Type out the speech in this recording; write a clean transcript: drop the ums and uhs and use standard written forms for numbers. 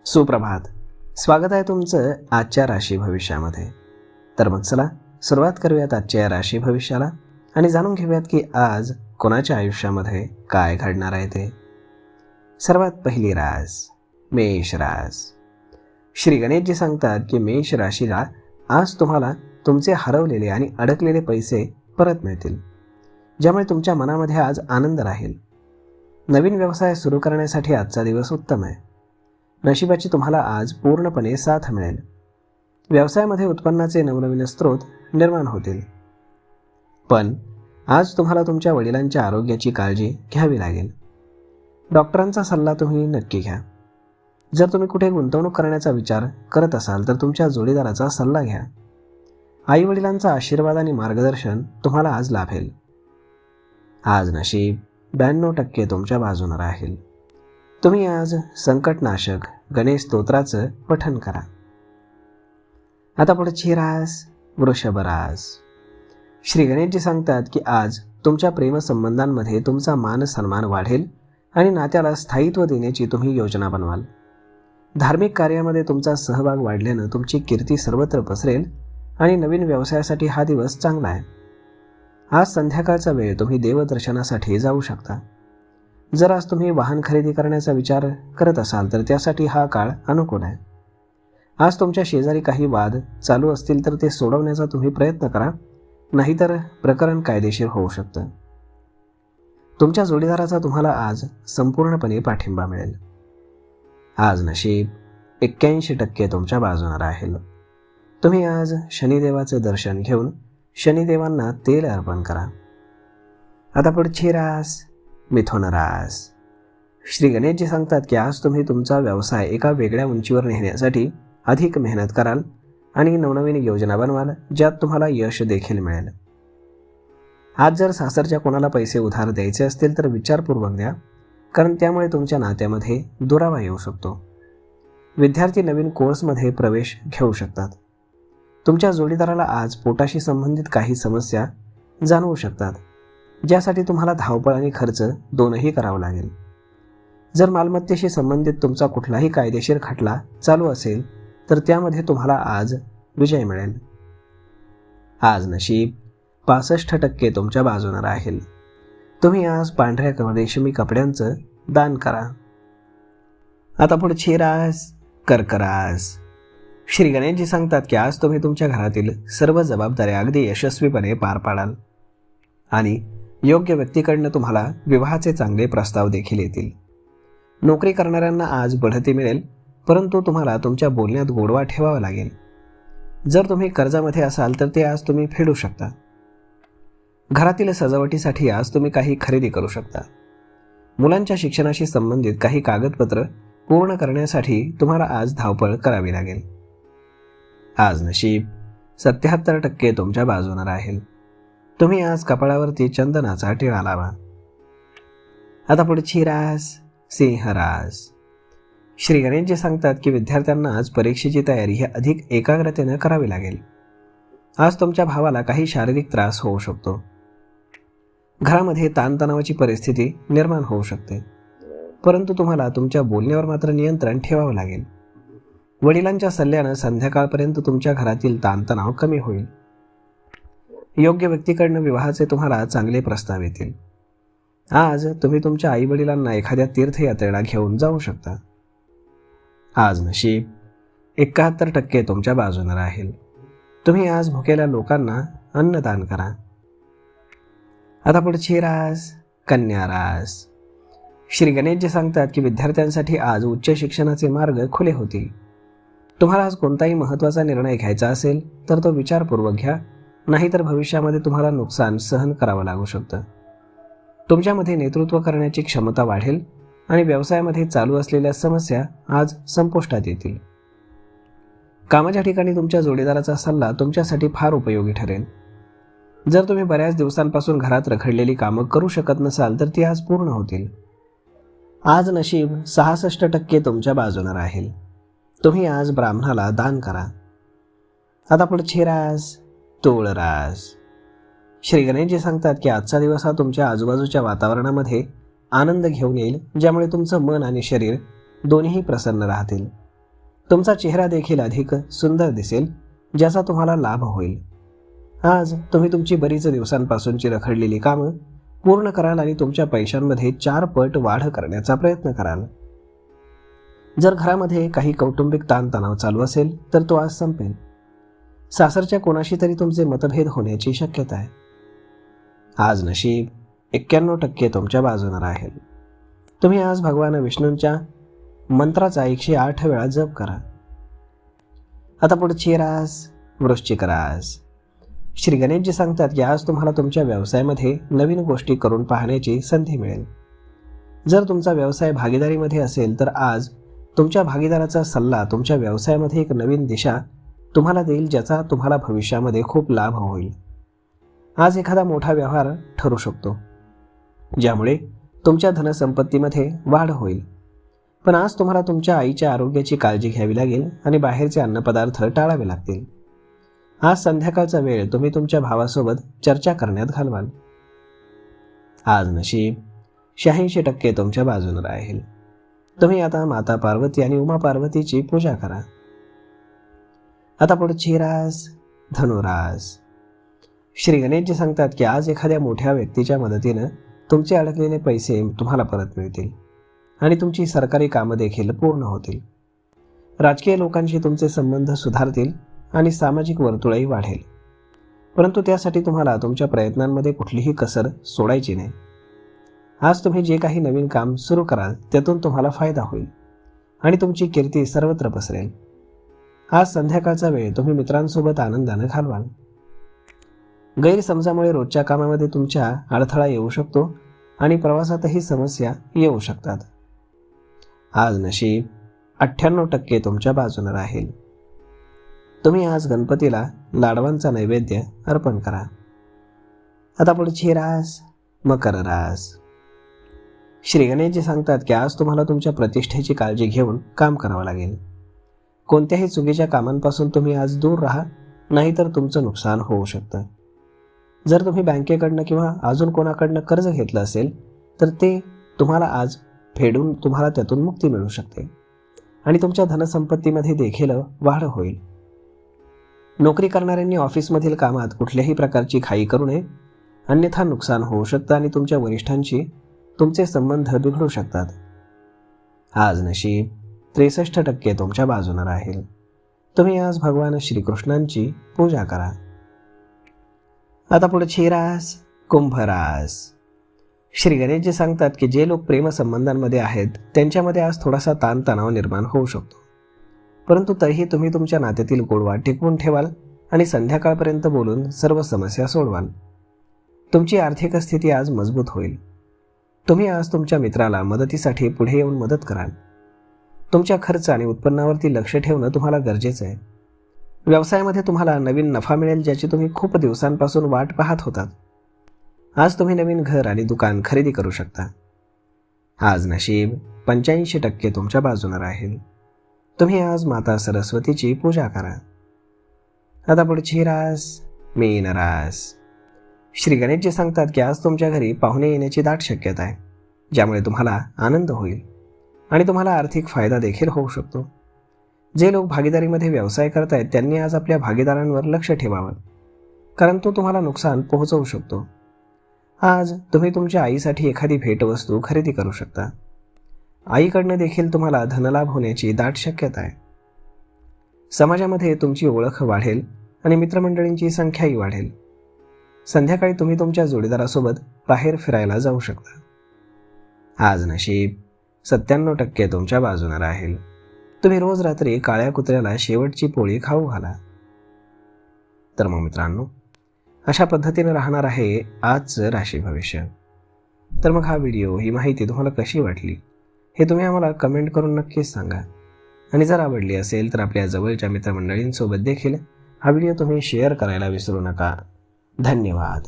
सुप्रभात. स्वागत आहे तुमचं आजच्या राशी भविष्यामध्ये. तर मग चला सुरुवात करूयात आजच्या राशी भविष्याला आणि जाणून घेऊयात की आज कोणाच्या आयुष्यामध्ये काय घडणार आहे ते. सर्वात पहिली रास मेष रास. श्री गणेशजी सांगतात की मेष राशीला आज तुम्हाला तुमचे हरवलेले आणि अडकलेले पैसे परत मिळतील, ज्यामुळे तुमच्या मनामध्ये आज आनंद राहील. नवीन व्यवसाय सुरू करण्यासाठी आजचा दिवस उत्तम आहे. नशिबाची तुम्हाला आज पूर्णपणे साथ मिळेल. व्यवसायामध्ये उत्पन्नाचे नवनवीन स्रोत निर्माण होतील. पण आज तुम्हाला तुमच्या वडिलांच्या आरोग्याची काळजी घ्यावी लागेल. डॉक्टरांचा सल्ला तुम्ही नक्की घ्या. जर तुम्ही कुठे गुंतवणूक करण्याचा विचार करत असाल तर तुमच्या जोडीदाराचा सल्ला घ्या. आई वडिलांचा आशीर्वाद आणि मार्गदर्शन तुम्हाला आज लाभेल. आज नशीब 92% तुमच्या बाजूने राहील. तुम्ही आज संकटनाशक गणेश स्तोत्राचं पठण करा. आता पुढची रास वृषभ रास. श्री गणेशजी सांगतात की आज तुमच्या प्रेमसंबंधांमध्ये तुमचा मान सन्मान वाढेल आणि नात्याला स्थायित्व देण्याची तुम्ही योजना बनवाल. धार्मिक कार्यामध्ये तुमचा सहभाग वाढल्यानं तुमची कीर्ती सर्वत्र पसरेल आणि नवीन व्यवसायासाठी हा दिवस चांगला आहे. आज संध्याकाळचा वेळ तुम्ही देवदर्शनासाठी जाऊ शकता. जर आज तुम्ही वाहन खरेदी करण्याचा विचार करत असाल तर त्यासाठी हा काळ अनुकूल आहे. आज तुमच्या शेजारी काही वाद चालू असतील तर ते सोडवण्याचा तुम्ही प्रयत्न करा, नाहीतर प्रकरण कायदेशीर होऊ शकतं. तुमच्या जोडीदाराचा तुम्हाला आज संपूर्णपणे पाठिंबा मिळेल. आज नशीब 81% तुमच्या बाजूने राहील. तुम्ही आज शनिदेवाचे दर्शन घेऊन शनिदेवांना तेल अर्पण करा. आता पुढची रास मिथुन रास. श्री गणेशजी सांगतात की आज तुम्ही तुमचा व्यवसाय एका वेगळ्या उंचीवर नेण्यासाठी अधिक मेहनत कराल आणि नवनवीन योजना बनवाल, ज्यात तुम्हाला यश देखील मिळेल. आज जर सासरच्या कोणाला पैसे उधार द्यायचे असतील तर विचारपूर्वक द्या, कारण त्यामुळे तुमच्या नात्यामध्ये दुरावा येऊ शकतो. विद्यार्थी नवीन कोर्समध्ये प्रवेश घेऊ शकतात. तुमच्या जोडीदाराला आज पोटाशी संबंधित काही समस्या जाणवू शकतात, ज्यासाठी तुम्हाला धावपळ आणि खर्च दोनही करावं लागेल. जर मालमत्तेशी संबंधित तुमचा कुठलाही कायदेशीर खटला चालू असेल तर त्यामध्ये तुम्हाला आज विजय मिळेल. आज नशीब 65% तुमच्या बाजूने राहील. तुम्ही आज पांढऱ्या रेशमी कपड्यांचं दान करा. आता पुढची रास कर्क रास. श्री गणेशजी सांगतात की आज तुम्ही तुमच्या घरातील सर्व जबाबदाऱ्या अगदी यशस्वीपणे पार पाडाल आणि योग्य व्यक्तीकडनं तुम्हाला विवाहाचे चांगले प्रस्ताव देखील येतील. नोकरी करणाऱ्यांना आज बढती मिळेल, परंतु तुम्हाला तुमच्या बोलण्यात गोडवा ठेवावा लागेल. जर तुम्ही कर्जामध्ये असाल तर ते आज तुम्ही फेडू शकता. घरातील सजावटीसाठी आज तुम्ही काही खरेदी करू शकता. मुलांच्या शिक्षणाशी संबंधित काही कागदपत्र पूर्ण करण्यासाठी तुम्हाला आज धावपळ करावी लागेल. आज नशीब 77% तुमच्या बाजूने राहील. तुम्ही आज कपाळावरती चंदनाचा टिळा लावा. आता पुढची रास सिंह रास. श्री गणेशजी सांगतात की विद्यार्थ्यांना आज परीक्षेची तयारी ही अधिक एकाग्रतेने करावी लागेल. आज तुमच्या भावाला काही शारीरिक त्रास होऊ शकतो. घरामध्ये ताणतणावाची परिस्थिती निर्माण होऊ शकते, परंतु तुम्हाला तुमच्या बोलण्यावर मात्र नियंत्रण ठेवावं लागेल. वडिलांच्या सल्ल्यानं संध्याकाळपर्यंत तुमच्या घरातील ताणतणाव कमी होईल. योग्य व्यक्तीकडनं विवाहाचे तुम्हाला चांगले प्रस्ताव येतील. आज तुम्ही तुमच्या आई वडिलांना एखाद्या तीर्थयात्रेला घेऊन जाऊ शकता. आज नशीब 71% तुमच्या बाजूने राहील. तुम्ही आज भुकेल्या लोकांना अन्नदान करा. आता पुढची रास कन्या रास. श्री गणेशजी सांगतात की विद्यार्थ्यांसाठी आज उच्च शिक्षणाचे मार्ग खुले होतील. तुम्हाला आज कोणताही महत्त्वाचा निर्णय घ्यायचा असेल तर तो विचारपूर्वक घ्या, नाहीतर भविष्यामध्ये तुम्हाला नुकसान सहन करावं लागू शकतं. तुमच्यामध्ये नेतृत्व करण्याची क्षमता वाढेल आणि व्यवसायामध्ये चालू असलेल्या समस्या आज संपुष्टात येतील. कामाच्या ठिकाणी तुमच्या जोडीदाराचा सल्ला तुमच्यासाठी फार उपयोगी ठरेल. जर तुम्ही बऱ्याच दिवसांपासून घरात रखडलेली कामं करू शकत नसाल तर ती आज पूर्ण होतील. आज नशीब 66% तुमच्या बाजूने राहील. तुम्ही आज ब्राह्मणाला दान करा. आता पुढची रास तुळ रास. श्री गणेशजी सांगतात की आजचा दिवस हा तुमच्या आजूबाजूच्या वातावरणामध्ये आनंद घेऊन येईल, ज्यामुळे तुमचं मन आणि शरीर दोन्ही प्रसन्न राहतील. तुमचा चेहरा देखील अधिक सुंदर दिसेल, ज्याचा तुम्हाला लाभ होईल. आज तुम्ही तुमची बरीच दिवसांपासूनची रखडलेली कामं पूर्ण कराल आणि तुमच्या पैशांमध्ये 4 पट वाढ करण्याचा प्रयत्न कराल. जर घरामध्ये काही कौटुंबिक ताणतणाव चालू असेल तर तो आज संपेल. सासरच्या कोणाशी तरी तुमचे मतभेद होण्याची शक्यता आहे. आज नशीब 91% तुमच्या बाजूने राहील. तुम्ही आज भगवान विष्णूंच्या मंत्राचा 108 वेळा जप करा. आता पुढची रास वृश्चिक रास. श्री गणेशजी सांगतात की आज तुम्हाला तुमच्या व्यवसायामध्ये नवीन गोष्टी करून पाहण्याची संधी मिळेल. जर तुमचा व्यवसाय भागीदारीमध्ये असेल तर आज तुमच्या भागीदाराचा सल्ला तुमच्या व्यवसायामध्ये एक नवीन दिशा तुम्हाला देईल, ज्याचा तुम्हाला भविष्यामध्ये खूप लाभ होईल. आज एखादा मोठा व्यवहार ठरू शकतो, ज्यामुळे तुमच्या धनसंपत्तीमध्ये वाढ होईल. पण आज तुम्हाला तुमच्या आईच्या आरोग्याची काळजी घ्यावी लागेल आणि बाहेरचे अन्नपदार्थ टाळावे लागतील. आज संध्याकाळचा वेळ तुम्ही तुमच्या भावासोबत चर्चा करण्यात घालवाल. आज नशीब 86% तुमच्या बाजूने राहील. तुम्ही आता माता पार्वती आणि उमा पार्वतीची पूजा करा. आता पुढची रास धनुरास. श्री गणेशजी सांगतात की आज एखाद्या मोठ्या व्यक्तीच्या मदतीनं तुमचे अडकलेले पैसे तुम्हाला परत मिळतील आणि तुमची सरकारी कामं देखील पूर्ण होतील. राजकीय लोकांशी तुमचे संबंध सुधारतील आणि सामाजिक वर्तुळही वाढेल. परंतु त्यासाठी तुम्हाला तुमच्या प्रयत्नांमध्ये कुठलीही कसर सोडायची नाही. आज तुम्ही जे काही नवीन काम सुरू कराल त्यातून तुम्हाला फायदा होईल आणि तुमची कीर्ती सर्वत्र पसरेल. आज संध्याकाळचा वेळ तुम्ही मित्रांसोबत आनंदाने घालवाल. गैरसमजामुळे रोजच्या कामामध्ये तुमच्या अडथळा येऊ शकतो आणि प्रवासातही समस्या येऊ शकतात. आज नशीब 98% तुमच्या बाजूने राहील. तुम्ही आज गणपतीला लाडवांचा नैवेद्य अर्पण करा. आता पुढची रास मकर रास. श्री गणेशजी सांगतात की आज तुम्हाला तुमच्या प्रतिष्ठेची काळजी घेऊन काम करावं लागेल. कोणत्याही चुकीच्या कामांपासून तुम्ही आज दूर राहा, नाहीतर तुमचं नुकसान होऊ शकतं. जर तुम्ही बँकेकडनं किंवा अजून कोणाकडनं कर्ज घेतलं असेल तर ते तुम्हाला आज फेडून तुम्हाला त्यातून मुक्ती मिळू शकते आणि तुमच्या धनसंपत्तीमध्ये देखील वाढ होईल. नोकरी करणाऱ्यांनी ऑफिसमधील कामात कुठल्याही प्रकारची घाई करू नये, अन्यथा नुकसान होऊ शकतं आणि तुमच्या वरिष्ठांशी तुमचे संबंध बिघडू शकतात. आज नशीब 63% तुमच्या बाजूने राहील. तुम्ही आज भगवान श्रीकृष्णांची पूजा करा. आता पुढची रास कुंभ रास. श्री गणेशजी सांगतात की जे लोक प्रेमसंबंधांमध्ये आहेत त्यांच्यामध्ये आज थोडासा ताणतणाव निर्माण होऊ शकतो. परंतु तरीही तुम्ही तुमच्या नात्यातील गोडवा टिकवून ठेवाल आणि संध्याकाळपर्यंत बोलून सर्व समस्या सोडवाल. तुमची आर्थिक स्थिती आज मजबूत होईल. तुम्ही आज तुमच्या मित्राला मदतीसाठी पुढे येऊन मदत कराल. तुमच्या खर्च आणि उत्पन्नावरती लक्ष ठेवणं तुम्हाला गरजेचं आहे. व्यवसायामध्ये तुम्हाला नवीन नफा मिळेल, ज्याची तुम्ही खूप दिवसांपासून वाट पाहत होतात. आज तुम्ही नवीन घर आणि दुकान खरेदी करू शकता. आज नशीब 85% तुमच्या बाजूने राहील. तुम्ही आज माता सरस्वतीची पूजा करा. आता पुढची रास मीन रास. श्री गणेशजी सांगतात की आज तुमच्या घरी पाहुणे येण्याची दाट शक्यता आहे, ज्यामुळे तुम्हाला आनंद होईल आणि तुम्हाला आर्थिक फायदा देखील होऊ शकतो. जे लोक भागीदारीमध्ये व्यवसाय करत आहेत त्यांनी आज आपल्या भागीदारांवर लक्ष ठेवावं, कारण तो तुम्हाला नुकसान पोहोचवू शकतो. आज तुम्ही तुमच्या आईसाठी एखादी भेटवस्तू खरेदी करू शकता. आईकडनं देखील तुम्हाला धनलाभ होण्याची दाट शक्यता आहे. समाजामध्ये तुमची ओळख वाढेल आणि मित्रमंडळींची संख्याही वाढेल. संध्याकाळी तुम्ही तुमच्या जोडीदारासोबत बाहेर फिरायला जाऊ शकता. आज नशीब 97% तुमच्या बाजूने राहील. तुम्ही रोज रात्री काळ्या कुत्र्याला शेवटची पोळी खाऊ घाला. तर मग मित्रांनो, अशा पद्धतीने राहणार आहे आजचं राशी भविष्य. तर मग हा व्हिडिओ, ही माहिती तुम्हाला कशी वाटली हे तुम्ही आम्हाला कमेंट करून नक्कीच सांगा. आणि जर आवडली असेल तर आपल्या जवळच्या मित्रमंडळींसोबत देखील हा व्हिडिओ तुम्ही शेअर करायला विसरू नका. धन्यवाद.